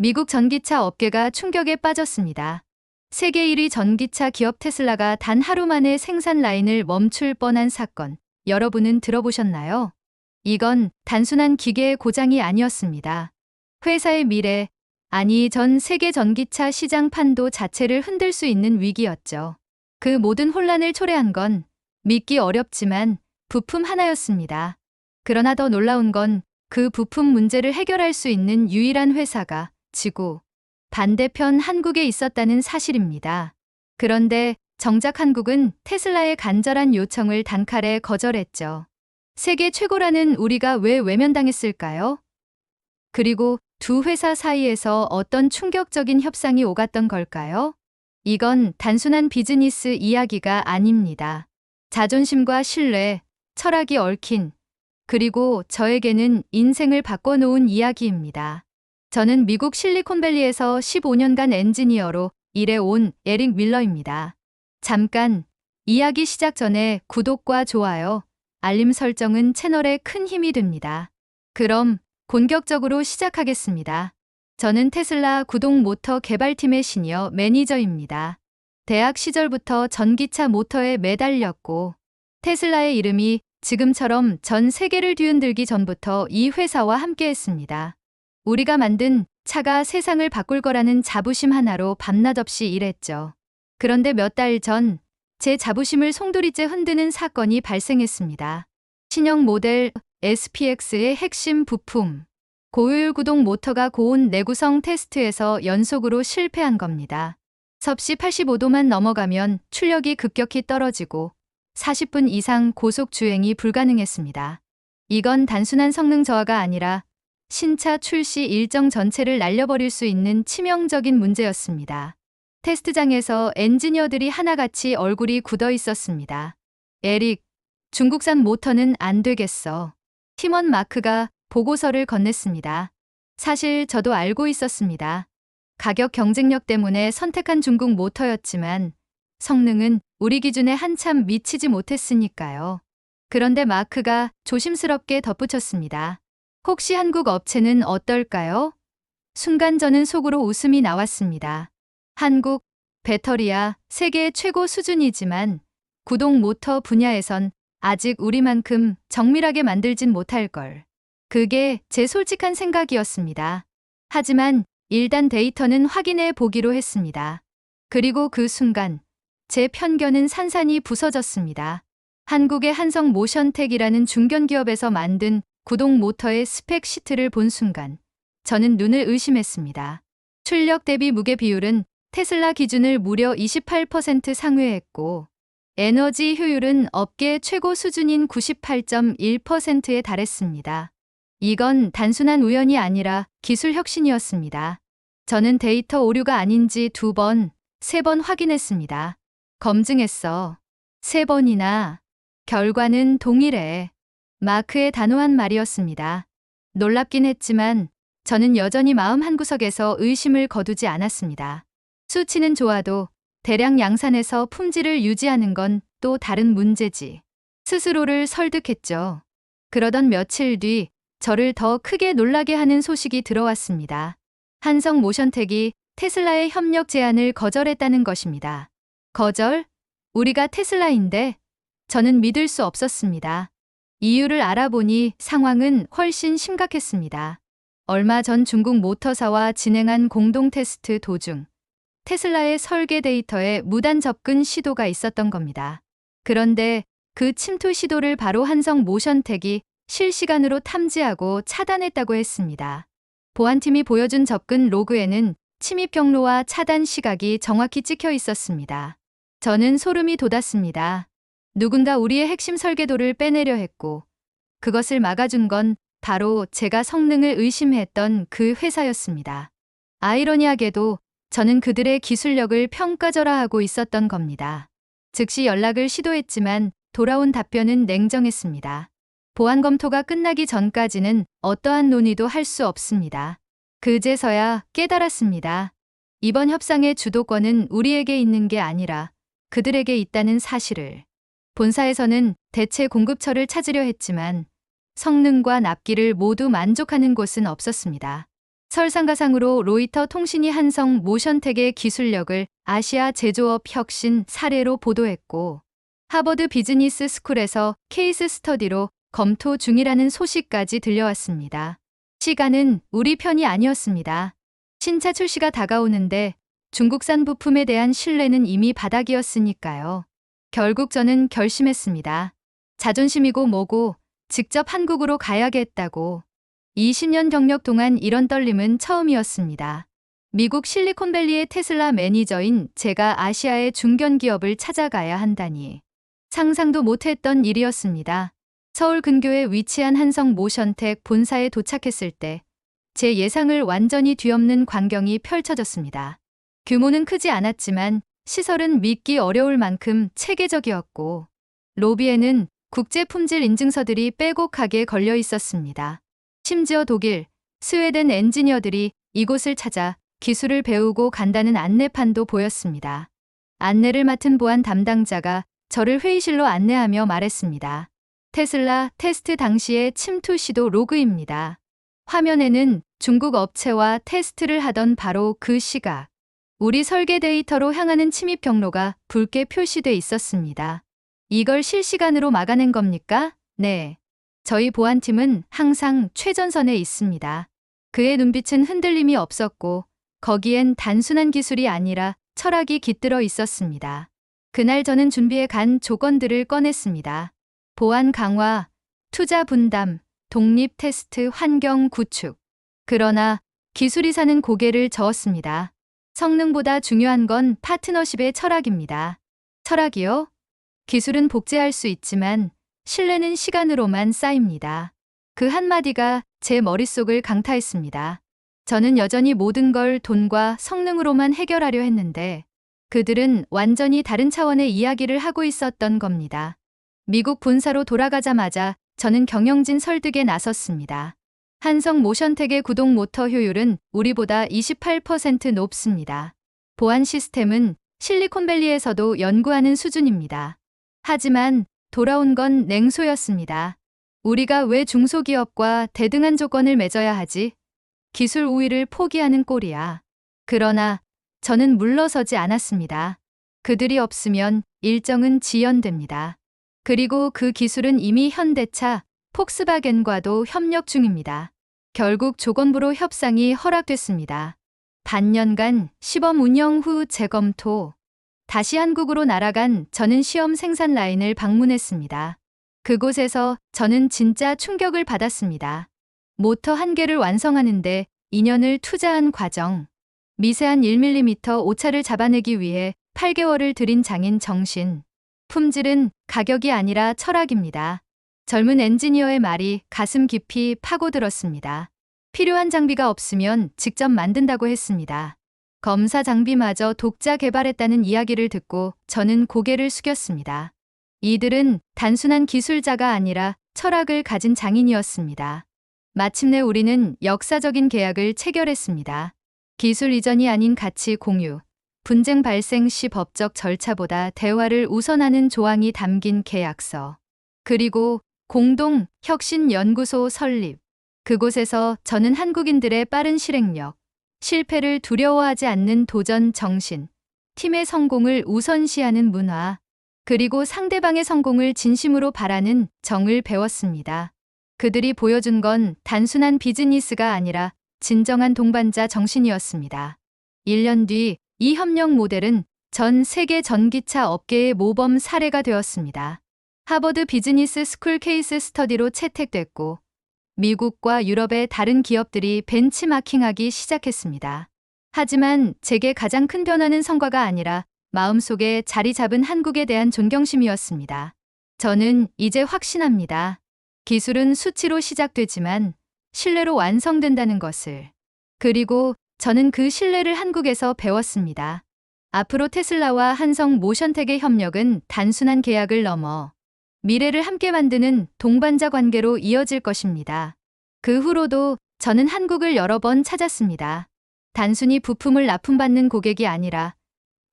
미국 전기차 업계가 충격에 빠졌습니다. 세계 1위 전기차 기업 테슬라가 단 하루 만에 생산 라인을 멈출 뻔한 사건, 여러분은 들어보셨나요? 이건 단순한 기계의 고장이 아니었습니다. 회사의 미래, 아니 전 세계 전기차 시장 판도 자체를 흔들 수 있는 위기였죠. 그 모든 혼란을 초래한 건 믿기 어렵지만 부품 하나였습니다. 그러나 더 놀라운 건 그 부품 문제를 해결할 수 있는 유일한 회사가 지구 반대편 한국에 있었다는 사실입니다. 그런데 정작 한국은 테슬라의 간절한 요청을 단칼에 거절했죠. 세계 최고라는 우리가 왜 외면당했을까요? 그리고 두 회사 사이에서 어떤 충격적인 협상이 오갔던 걸까요? 이건 단순한 비즈니스 이야기가 아닙니다. 자존심과 신뢰, 철학이 얽힌, 그리고 저에게는 인생을 바꿔놓은 이야기입니다. 저는 미국 실리콘밸리에서 15년간 엔지니어로 일해온 에릭 밀러입니다. 잠깐, 이야기 시작 전에 구독과 좋아요, 알림 설정은 채널에 큰 힘이 됩니다. 그럼 본격적으로 시작하겠습니다. 저는 테슬라 구동 모터 개발팀의 시니어 매니저입니다. 대학 시절부터 전기차 모터에 매달렸고, 테슬라의 이름이 지금처럼 전 세계를 뒤흔들기 전부터 이 회사와 함께했습니다. 우리가 만든 차가 세상을 바꿀 거라는 자부심 하나로 밤낮 없이 일했죠. 그런데 몇 달 전, 제 자부심을 송두리째 흔드는 사건이 발생했습니다. 신형 모델 SPX의 핵심 부품, 고효율 구동 모터가 고온 내구성 테스트에서 연속으로 실패한 겁니다. 섭씨 85도만 넘어가면 출력이 급격히 떨어지고 40분 이상 고속 주행이 불가능했습니다. 이건 단순한 성능 저하가 아니라 신차 출시 일정 전체를 날려버릴 수 있는 치명적인 문제였습니다. 테스트장에서 엔지니어들이 하나같이 얼굴이 굳어 있었습니다. 에릭, 중국산 모터는 안 되겠어. 팀원 마크가 보고서를 건넸습니다. 사실 저도 알고 있었습니다. 가격 경쟁력 때문에 선택한 중국 모터였지만 성능은 우리 기준에 한참 미치지 못했으니까요. 그런데 마크가 조심스럽게 덧붙였습니다. 혹시 한국 업체는 어떨까요? 순간 저는 속으로 웃음이 나왔습니다. 한국, 배터리야 세계 최고 수준이지만 구동 모터 분야에선 아직 우리만큼 정밀하게 만들진 못할 걸. 그게 제 솔직한 생각이었습니다. 하지만 일단 데이터는 확인해 보기로 했습니다. 그리고 그 순간 제 편견은 산산이 부서졌습니다. 한국의 한성 모션텍이라는 중견기업에서 만든 구동 모터의 스펙 시트를 본 순간 저는 눈을 의심했습니다. 출력 대비 무게 비율은 테슬라 기준을 무려 28% 상회했고 에너지 효율은 업계 최고 수준인 98.1%에 달했습니다. 이건 단순한 우연이 아니라 기술 혁신이었습니다. 저는 데이터 오류가 아닌지 2번, 3번 확인했습니다. 검증했어. 3번이나. 결과는 동일해. 마크의 단호한 말이었습니다. 놀랍긴 했지만 저는 여전히 마음 한구석에서 의심을 거두지 않았습니다. 수치는 좋아도 대량 양산해서 품질을 유지하는 건 또 다른 문제지. 스스로를 설득했죠. 그러던 며칠 뒤 저를 더 크게 놀라게 하는 소식이 들어왔습니다. 한성 모션텍이 테슬라의 협력 제안을 거절했다는 것입니다. 거절? 우리가 테슬라인데? 저는 믿을 수 없었습니다. 이유를 알아보니 상황은 훨씬 심각했습니다. 얼마 전 중국 모터사와 진행한 공동 테스트 도중 테슬라의 설계 데이터에 무단 접근 시도가 있었던 겁니다. 그런데 그 침투 시도를 바로 한성 모션텍이 실시간으로 탐지하고 차단했다고 했습니다. 보안팀이 보여준 접근 로그에는 침입 경로와 차단 시각이 정확히 찍혀 있었습니다. 저는 소름이 돋았습니다. 누군가 우리의 핵심 설계도를 빼내려 했고 그것을 막아준 건 바로 제가 성능을 의심했던 그 회사였습니다. 아이러니하게도 저는 그들의 기술력을 평가절하하고 있었던 겁니다. 즉시 연락을 시도했지만 돌아온 답변은 냉정했습니다. 보안 검토가 끝나기 전까지는 어떠한 논의도 할 수 없습니다. 그제서야 깨달았습니다. 이번 협상의 주도권은 우리에게 있는 게 아니라 그들에게 있다는 사실을. 본사에서는 대체 공급처를 찾으려 했지만 성능과 납기를 모두 만족하는 곳은 없었습니다. 설상가상으로 로이터 통신이 한성 모션텍의 기술력을 아시아 제조업 혁신 사례로 보도했고, 하버드 비즈니스 스쿨에서 케이스 스터디로 검토 중이라는 소식까지 들려왔습니다. 시간은 우리 편이 아니었습니다. 신차 출시가 다가오는데 중국산 부품에 대한 신뢰는 이미 바닥이었으니까요. 결국 저는 결심했습니다. 자존심이고 뭐고 직접 한국으로 가야겠다고. 20년 경력 동안 이런 떨림은 처음이었습니다. 미국 실리콘밸리의 테슬라 매니저인 제가 아시아의 중견 기업을 찾아가야 한다니. 상상도 못했던 일이었습니다. 서울 근교에 위치한 한성 모션텍 본사에 도착했을 때 제 예상을 완전히 뒤엎는 광경이 펼쳐졌습니다. 규모는 크지 않았지만 시설은 믿기 어려울 만큼 체계적이었고, 로비에는 국제 품질 인증서들이 빼곡하게 걸려 있었습니다. 심지어 독일, 스웨덴 엔지니어들이 이곳을 찾아 기술을 배우고 간다는 안내판도 보였습니다. 안내를 맡은 보안 담당자가 저를 회의실로 안내하며 말했습니다. 테슬라 테스트 당시의 침투 시도 로그입니다. 화면에는 중국 업체와 테스트를 하던 바로 그 시각, 우리 설계 데이터로 향하는 침입 경로가 붉게 표시돼 있었습니다. 이걸 실시간으로 막아낸 겁니까? 네. 저희 보안팀은 항상 최전선에 있습니다. 그의 눈빛은 흔들림이 없었고, 거기엔 단순한 기술이 아니라 철학이 깃들어 있었습니다. 그날 저는 준비해 간 조건들을 꺼냈습니다. 보안 강화, 투자 분담, 독립 테스트 환경 구축. 그러나 기술이 사는 고개를 저었습니다. 성능보다 중요한 건 파트너십의 철학입니다. 철학이요? 기술은 복제할 수 있지만 신뢰는 시간으로만 쌓입니다. 그 한마디가 제 머릿속을 강타했습니다. 저는 여전히 모든 걸 돈과 성능으로만 해결하려 했는데 그들은 완전히 다른 차원의 이야기를 하고 있었던 겁니다. 미국 본사로 돌아가자마자 저는 경영진 설득에 나섰습니다. 한성 모션텍의 구동 모터 효율은 우리보다 28% 높습니다. 보안 시스템은 실리콘밸리에서도 연구하는 수준입니다. 하지만 돌아온 건 냉소였습니다. 우리가 왜 중소기업과 대등한 조건을 맺어야 하지? 기술 우위를 포기하는 꼴이야. 그러나 저는 물러서지 않았습니다. 그들이 없으면 일정은 지연됩니다. 그리고 그 기술은 이미 현대차, 폭스바겐과도 협력 중입니다. 결국 조건부로 협상이 허락됐습니다. 반년간 시범 운영 후 재검토. 다시 한국으로 날아간 저는 시험 생산 라인을 방문했습니다. 그곳에서 저는 진짜 충격을 받았습니다. 모터 한 개를 완성하는데 2년을 투자한 과정. 미세한 1mm 오차를 잡아내기 위해 8개월을 들인 장인 정신. 품질은 가격이 아니라 철학입니다. 젊은 엔지니어의 말이 가슴 깊이 파고들었습니다. 필요한 장비가 없으면 직접 만든다고 했습니다. 검사 장비마저 독자 개발했다는 이야기를 듣고 저는 고개를 숙였습니다. 이들은 단순한 기술자가 아니라 철학을 가진 장인이었습니다. 마침내 우리는 역사적인 계약을 체결했습니다. 기술 이전이 아닌 가치 공유, 분쟁 발생 시 법적 절차보다 대화를 우선하는 조항이 담긴 계약서. 그리고 공동 혁신 연구소 설립. 그곳에서 저는 한국인들의 빠른 실행력, 실패를 두려워하지 않는 도전 정신, 팀의 성공을 우선시하는 문화, 그리고 상대방의 성공을 진심으로 바라는 정을 배웠습니다. 그들이 보여준 건 단순한 비즈니스가 아니라 진정한 동반자 정신이었습니다. 1년 뒤 이 협력 모델은 전 세계 전기차 업계의 모범 사례가 되었습니다. 하버드 비즈니스 스쿨 케이스 스터디로 채택됐고 미국과 유럽의 다른 기업들이 벤치마킹하기 시작했습니다. 하지만 제게 가장 큰 변화는 성과가 아니라 마음속에 자리 잡은 한국에 대한 존경심이었습니다. 저는 이제 확신합니다. 기술은 수치로 시작되지만 신뢰로 완성된다는 것을. 그리고 저는 그 신뢰를 한국에서 배웠습니다. 앞으로 테슬라와 한성 모션텍의 협력은 단순한 계약을 넘어 미래를 함께 만드는 동반자 관계로 이어질 것입니다. 그 후로도 저는 한국을 여러 번 찾았습니다. 단순히 부품을 납품받는 고객이 아니라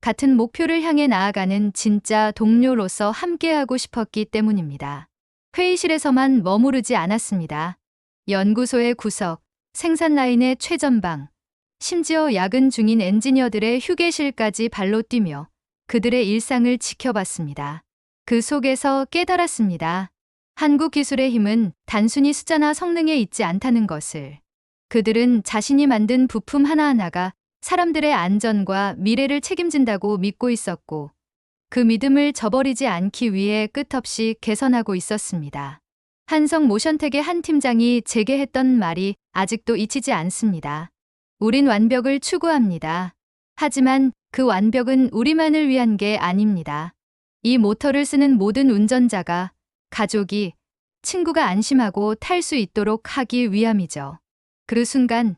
같은 목표를 향해 나아가는 진짜 동료로서 함께하고 싶었기 때문입니다. 회의실에서만 머무르지 않았습니다. 연구소의 구석, 생산 라인의 최전방, 심지어 야근 중인 엔지니어들의 휴게실까지 발로 뛰며 그들의 일상을 지켜봤습니다. 그 속에서 깨달았습니다. 한국 기술의 힘은 단순히 숫자나 성능에 있지 않다는 것을. 그들은 자신이 만든 부품 하나하나가 사람들의 안전과 미래를 책임진다고 믿고 있었고, 그 믿음을 저버리지 않기 위해 끝없이 개선하고 있었습니다. 한성 모션텍의 한 팀장이 제게 했던 말이 아직도 잊히지 않습니다. 우린 완벽을 추구합니다. 하지만 그 완벽은 우리만을 위한 게 아닙니다. 이 모터를 쓰는 모든 운전자가, 가족이, 친구가 안심하고 탈 수 있도록 하기 위함이죠. 그 순간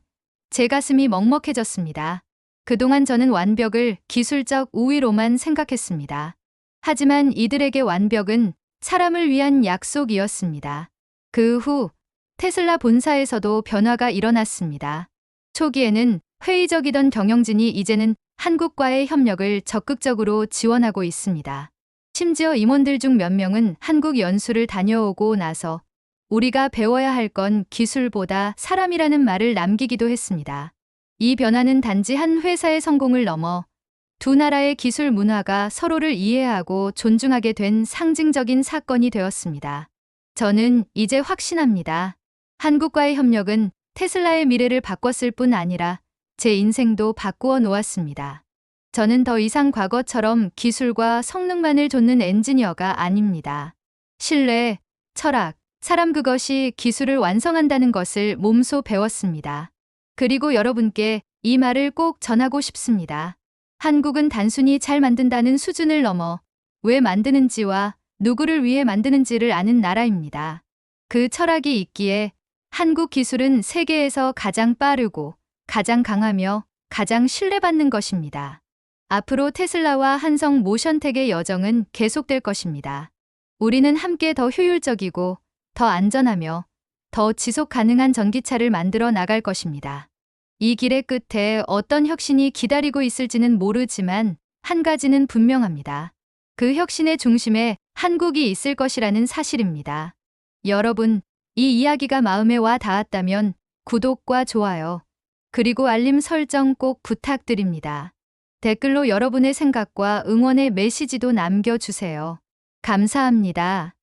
제 가슴이 먹먹해졌습니다. 그동안 저는 완벽을 기술적 우위로만 생각했습니다. 하지만 이들에게 완벽은 사람을 위한 약속이었습니다. 그 후 테슬라 본사에서도 변화가 일어났습니다. 초기에는 회의적이던 경영진이 이제는 한국과의 협력을 적극적으로 지원하고 있습니다. 심지어 임원들 중 몇 명은 한국 연수를 다녀오고 나서 우리가 배워야 할 건 기술보다 사람이라는 말을 남기기도 했습니다. 이 변화는 단지 한 회사의 성공을 넘어 두 나라의 기술 문화가 서로를 이해하고 존중하게 된 상징적인 사건이 되었습니다. 저는 이제 확신합니다. 한국과의 협력은 테슬라의 미래를 바꿨을 뿐 아니라 제 인생도 바꾸어 놓았습니다. 저는 더 이상 과거처럼 기술과 성능만을 좇는 엔지니어가 아닙니다. 신뢰, 철학, 사람, 그것이 기술을 완성한다는 것을 몸소 배웠습니다. 그리고 여러분께 이 말을 꼭 전하고 싶습니다. 한국은 단순히 잘 만든다는 수준을 넘어 왜 만드는지와 누구를 위해 만드는지를 아는 나라입니다. 그 철학이 있기에 한국 기술은 세계에서 가장 빠르고 가장 강하며 가장 신뢰받는 것입니다. 앞으로 테슬라와 한성 모션텍의 여정은 계속될 것입니다. 우리는 함께 더 효율적이고 더 안전하며 더 지속 가능한 전기차를 만들어 나갈 것입니다. 이 길의 끝에 어떤 혁신이 기다리고 있을지는 모르지만 한 가지는 분명합니다. 그 혁신의 중심에 한국이 있을 것이라는 사실입니다. 여러분, 이 이야기가 마음에 와 닿았다면 구독과 좋아요, 그리고 알림 설정 꼭 부탁드립니다. 댓글로 여러분의 생각과 응원의 메시지도 남겨주세요. 감사합니다.